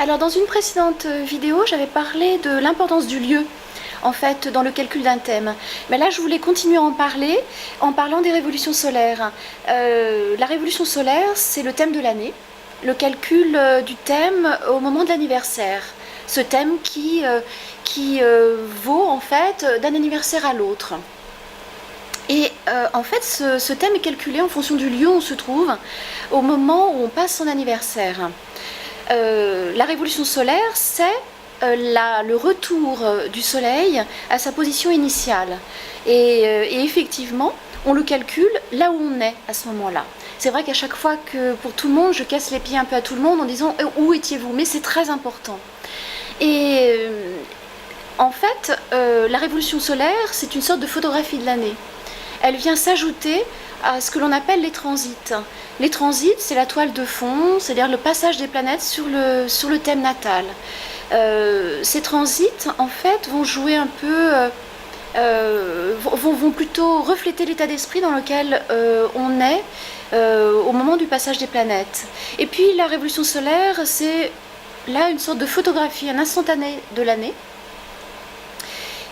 Alors dans une précédente vidéo, j'avais parlé de l'importance du lieu en fait dans le calcul d'un thème. Mais là je voulais continuer à en parler en parlant des révolutions solaires. La révolution solaire, c'est le thème de l'année, le calcul du thème au moment de l'anniversaire. Ce thème qui vaut en fait d'un anniversaire à l'autre. Et en fait, ce thème est calculé en fonction du lieu où on se trouve au moment où on passe son anniversaire. La révolution solaire, c'est le retour du soleil à sa position initiale. Et effectivement, on le calcule là où on est à ce moment-là. C'est vrai qu'à chaque fois que, pour tout le monde, je casse les pieds un peu à tout le monde en disant « Où étiez-vous » Mais c'est très important. Et en fait, la révolution solaire, c'est une sorte de photographie de l'année. Elle vient s'ajouter à ce que l'on appelle les transits. Les transits, c'est la toile de fond, c'est-à-dire le passage des planètes sur le thème natal. Ces transits, en fait, vont jouer un peu, vont plutôt refléter l'état d'esprit dans lequel on est au moment du passage des planètes. Et puis la révolution solaire, c'est là une sorte de photographie, un instantané de l'année.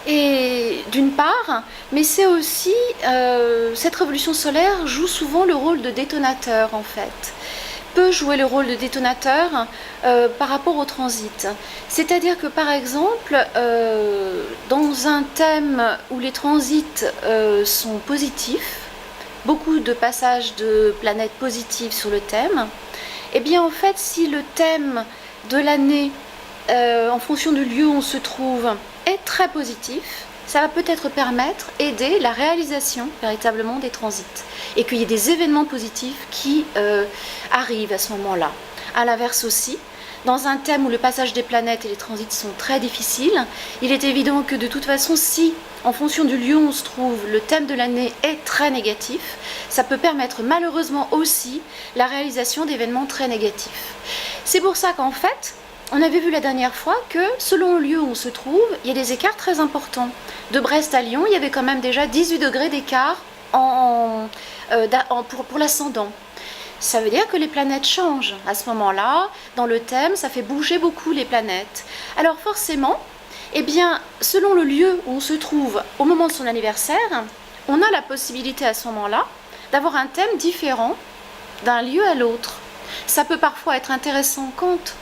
Et d'une part, mais c'est aussi, cette révolution solaire joue souvent le rôle de détonateur en fait, peut jouer le rôle de détonateur par rapport au transit. C'est-à-dire que par exemple, dans un thème où les transits sont positifs, beaucoup de passages de planètes positives sur le thème, et bien en fait si le thème de l'année, en fonction du lieu où on se trouve, est très positif, ça va peut-être aider la réalisation véritablement des transits et qu'il y ait des événements positifs qui arrivent à ce moment-là. À l'inverse aussi, dans un thème où le passage des planètes et les transits sont très difficiles, il est évident que de toute façon, si en fonction du lieu où on se trouve, le thème de l'année est très négatif, ça peut permettre malheureusement aussi la réalisation d'événements très négatifs. C'est pour ça qu'en fait, on avait vu la dernière fois que selon le lieu où on se trouve, il y a des écarts très importants. De Brest à Lyon, il y avait quand même déjà 18 degrés d'écart pour l'ascendant. Ça veut dire que les planètes changent à ce moment-là. Dans le thème, ça fait bouger beaucoup les planètes. Alors forcément, eh bien, selon le lieu où on se trouve au moment de son anniversaire, on a la possibilité à ce moment-là d'avoir un thème différent d'un lieu à l'autre. Ça peut parfois être intéressant quand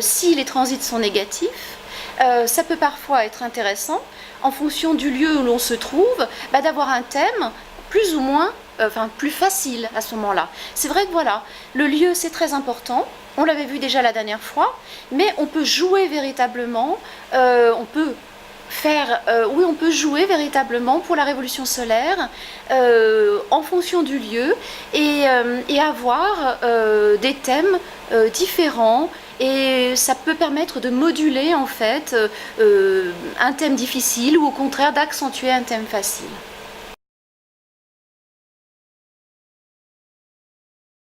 si les transits sont négatifs, ça peut parfois être intéressant, en fonction du lieu où l'on se trouve, d'avoir un thème plus ou moins, plus facile à ce moment-là. C'est vrai que voilà, le lieu c'est très important, on l'avait vu déjà la dernière fois, mais on peut jouer véritablement, on peut jouer véritablement pour la révolution solaire en fonction du lieu et avoir des thèmes différents, et ça peut permettre de moduler en fait un thème difficile ou au contraire d'accentuer un thème facile.